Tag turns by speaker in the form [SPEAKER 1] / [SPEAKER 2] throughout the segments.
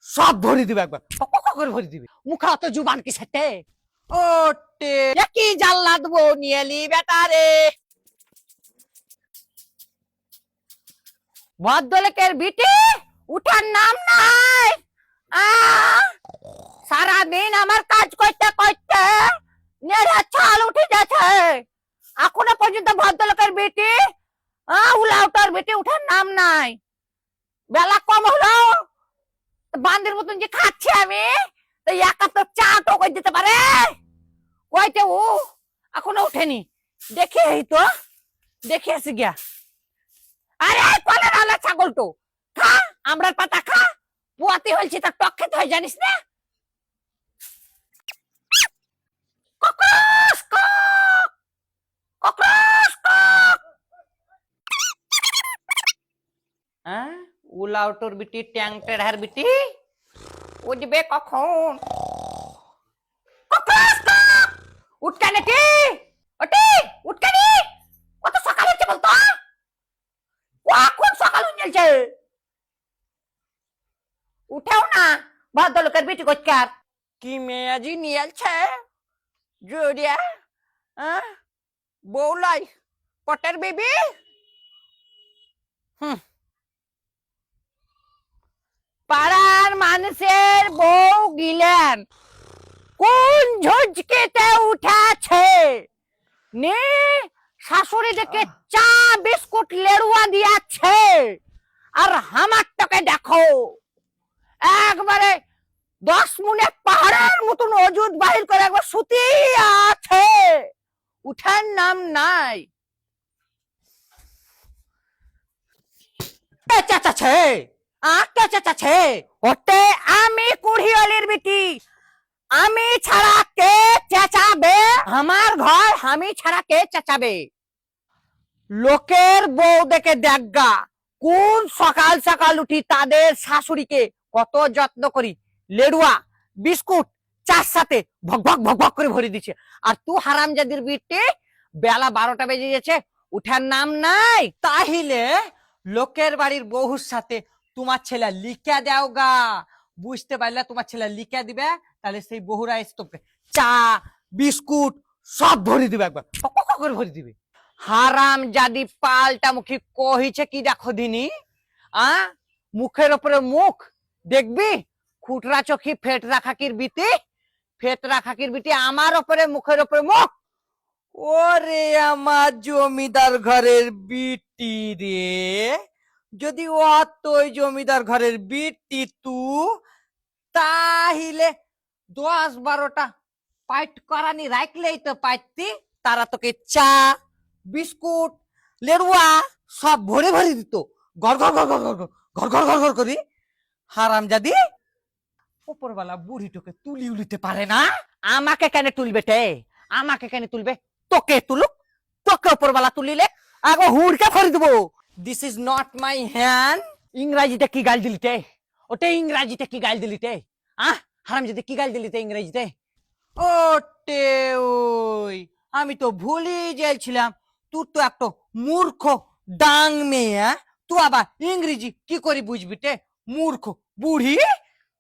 [SPEAKER 1] সব ভরি দিবে একবার করে ভরি দিবে। মুখা অত জুবান কি সেটে ওটে কি জাল্লা দেবো নিয়েলি বেটারে। ভদ্রলোকের বিটি উঠার নাম নাই। সারাদিন আমার কাজ করতে করতে নেড়ে ছাল উঠে যাচ্ছে, এখনো পর্যন্ত ভদ্রলোকের বিটি উলাউটার বিটি উঠার নাম নাই। বেলা কম হলো, বান্দির মতন যে খাচ্ছি আমি, তো এক কাপ তো চা তো করে দিতে পারে। কইতে ও এখনো উঠেনি, দেখে এই তো দেখে আসি গিয়া। আরে কলের আলা ছাগল তো খা, আমরার পাতা খা, পুয়াতি হয়েছি তার টক খেতে হয় জানিস না। Cockroach cock, cockroach cock. হ্যাঁ উলাউটোর বিটি ট্যাং টেড়ার বিটি উঠবে কখন? ককরোচ কক উঠকা নাকি? ওটি উঠকা নি, কত সকাল হচ্ছে বলতো, কখন সকাল হয়ে যাচ্ছে? উঠেও না ভদ্রলোকের বিটি কচকার কি মেয়াজি নিয়েছে জুড়িয়া বৌলাই পটের বেবি। পাড়ার মানুষের বউ গিলেন কোন ঝুঁঝকেতে উঠেছে নে, শাশুড়ি দেখে চা বিস্কুট লেড়ুয়া দিয়াছে, আর হামারটাকে দেখো একবারে 10 মুনে পাহাড়ের মতন অজুদ বাহির করে একবার সুতি আছে, উঠার নাম নাই। চেঁচাছে আকে চেঁচাছে ওতে আমি কুড়িয়ালির বিটি, আমি ছাড়া কে চেঁচাবে? আমার ঘর আমি ছাড়া কে চেঁচাবে? লোকের বউ দেখে দেখগা কোন সকাল সকাল উঠি তাদের শাশুড়িকে কত যত্ন করি, লেড়ুয়া বিস্কুট চার সাথে ভক ভক ভক ভক করে ভরে দিচ্ছে, আর তুই হারামজাদির বিটি বেলা 12টা বেজে গেছে উঠার নাম নাই। তাহলে লোকের বাড়ির বহুর সাথে তোমার ছেলে লিখা দাও গা, বুঝতে পারলে তোমার ছেলে লিখা দিবে, তাহলে সেই বহুরা এসে তোকে চা বিস্কুট সব ভরে দিবে একবার করে ভরে দিবে। হারাম জাদি পাল্টা মুখী কহিছে কি দেখো দিনি, মুখের উপরে মুখ দেখবি, খুটরা চোখি ফেটরা খাকির বিটি, ফেটরা খাকির বিটি আমার উপরে মুখের উপরে মুখ। ওরে আমার জমিদার ঘরের বিটি রে, যদি অতই জমিদার ঘরের বিটি তু, তাহলে 10-12টা পাইট করানি রাখলেই তো পাইতি, তারা তোকে চা বিস্কুট লেড়ুয়া সব ভরে ভরে দিত ঘর ঘর ঘর ঘর ঘর ঘর ঘর ঘর ঘর করি। হারামজাদি উপরওয়ালা বুড়িটাকে তুলি উলিতে পারে না। আমাকে কেন তুলবে টে, আমাকে কেন তুলবে? তোকে তুলুক, তোকে উপরওয়ালা তুলিলে আগে হুড়কে ফরি দেবো। This is not my hand. ইংরাজিতে কি গাল দিলিতে? ওটা ইংরাজিতে কি গাল দিলিতে? হারামজাদি কি গাল দিলিতে ইংরেজিতে? ওটে ওই আমি তো ভুলেই যাইছিলাম, তুই তো একটা মূর্খ ডাং মেয়ে, তুই আবার ইংরেজি কি করে বুঝবি তে? মূর্খ বুড়ি।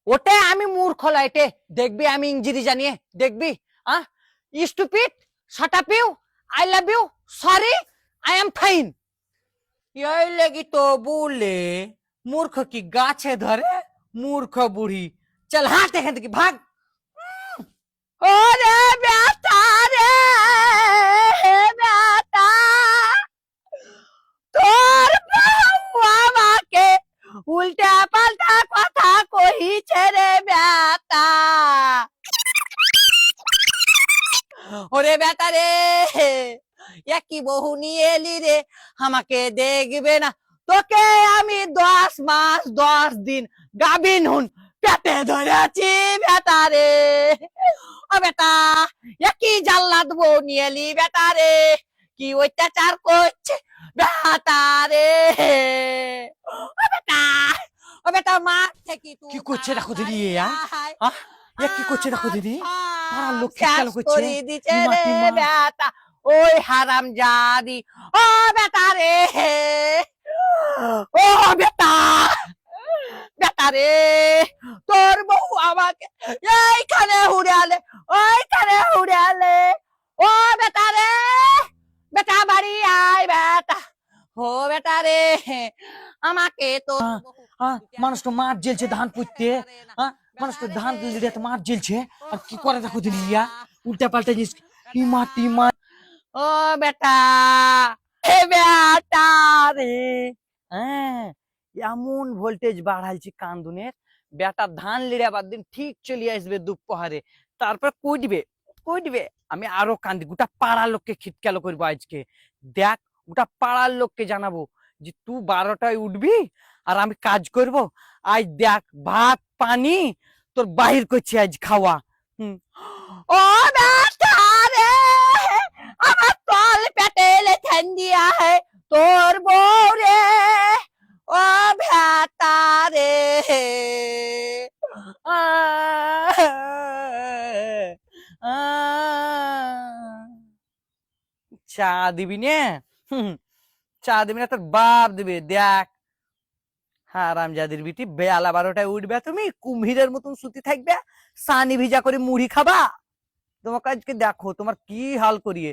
[SPEAKER 1] ওটে আমি মূর্খ লাইটে দেখবি, আমি ইংরেজি জানিয়ে দেখবি। Stupid, shut up you, I love you, sorry, I am fine. এই লাগি তো বলে মূর্খ কি গাছে ধরে, মূর্খ বুড়ি। চল হাট এখান থেকে ভাগ। ওরে বেটা রে বেটা, তোর বউ আমাকে উল্টা পাল্টা কথা কহিছে রে বেটা। ওরে বেটা রে একই বহু নিয়ে এলি রে, আমাকে দেখবে না, তোকে আমি 10 মাস 10 দিন গাবিন হুন পেটে ধরেছি বেটা রে। ও বেটা একই জাল্লা দেবো নিয়ে এলি বেটা রে, কি অত্যাচার করছে বেটা রে। ও বেটা, ও বেটা মারছে কি? তুই কি করছে দেখো দিদি, কি করছে দেখো দিদি, করে দিচ্ছে রে বেটা ওই হারাম জাদি। ও বেটা রে, ও বেটা বেটা রে তোর বউ আমাকে এইখানে উড়ালে ওইখানে উড়ালে ও বেটা রে বেটা বাড়ি আয় বেটা ও বেটা রে আমাকে তো মানুষ তো মাঠ জ্বলছে ধান পুঁততে মানুষ তো ধান লিড়াতে মাঠ জ্বলছে আর কি করে দেখো দিন ইয়া উল্টা পাল্টা জিনিস মাটি মাঠ ও বেটা বেটা রে হ্যাঁ এমন ভোল্টেজ বাড়াইছি কান্দুনের বেটা ধান লিড়াবার দিন ঠিক চলে আসবে দুপুরে তারপর কইডবে আমি আরো কান্দি গোটা পাড়ার লোককে খিটকালো করবো আজকে দেখ গোটা পাড়ার লোককে জানাবো যে তুই 12টায় উঠবি আর আমি কাজ করব আজ দেখ ভাত পানি তোর বাহির করছি আজ খাওয়া ও বেটা রে আমার তল পেটে লেথেন দিয়া হে তোর বউ রে ও বেটা রে চা দিবি নে চা দিবি না তোর বাপ দিবে দেখ হারামজাদির বিটি বেলা 12টায় উঠবে তুমি কুম্ভীরের মতন সুতি থাকবে সানি ভিজা করে মুড়ি খাবা তোমাকে আজকে দেখো তোমার কি হাল করিয়ে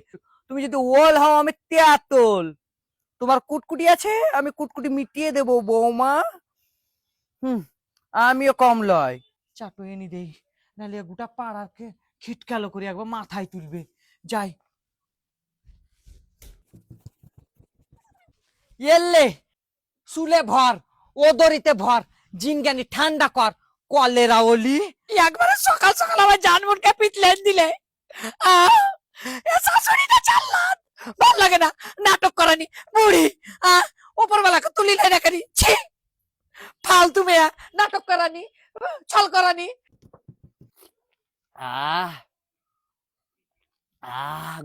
[SPEAKER 1] তুমি যদি ওল হও আমি তেঁতুল তোমার কুটকুটি আছে আমি কুটকুটি মিটিয়ে দেবো বৌমা আমিও কম লয় চাটো এনে দেই নাহলে গোটা পাড়াকে খিটকালো করে একবার মাথায় তুলবে যাই এলে শুলে ভর ওদরিতে ভর জিনগানি ঠান্ডা কর কলেরা ওলি একবারে সকাল সকাল আমার জানমনকে পিটলেন দিলে শাশুড়িটা চাল্লাত ভাল লাগে না নাটক করানি বুড়ি উপরবেলাকে তুলি নাই রাখানি ছি ফালতু মেয়া নাটক করানি ছল করানি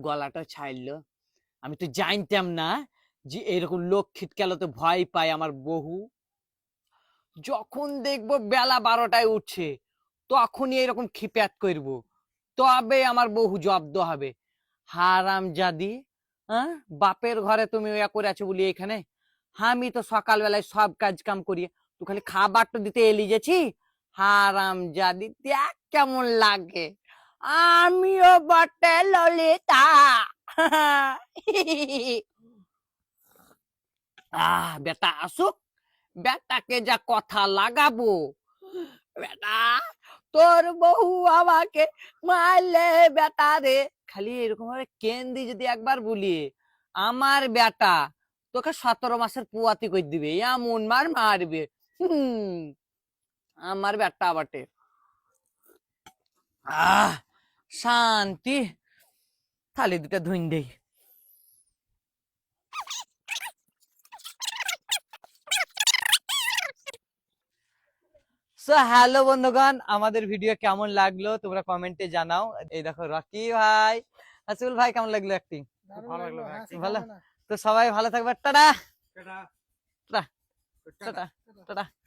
[SPEAKER 1] গলাটা ছাইলো আমি তো জানতাম না যে এরকম লোক খিটকালো তো ভয় পায় আমার বহু যখন দেখবো বেলা 12টায় উঠছে তখনই এরকম খিপ্যাত করব তবে আমার বহু জব্দ হবে হারামজাদি বাপের ঘরে তুমি ইয়া করে আছো বলি এখানে আমি তো সকালবেলায় সব কাজ কাম করি তুই খালি খাবারটা দিতে এলি গেছি হারামজাদি দেখ কেমন লাগে আমিও বটে ললিতা বেটা আসুক বেটাকে যা কথা লাগাবো বেটা তোর বহু আমাকে মারলে বেটা রে খালি এরকম ভাবে কেন্দি যদি একবার বলি আমার বেটা তোকে 17 মাসের পুয়াতি করে দিবে এমন মার মারবে আমার বেটা বটে শান্তি থালি দুটা ধুইন দেই হ্যালো বন্ধুগণ আমাদের ভিডিও কেমন লাগলো তোমরা কমেন্টে জানাও এই দেখো রকি ভাই হাসিবুল ভাই কেমন লাগলো অ্যাক্টিং ভালো লাগলো ভালো তো সবাই ভালো থাকবে টাটা টাটা টাটা টাটা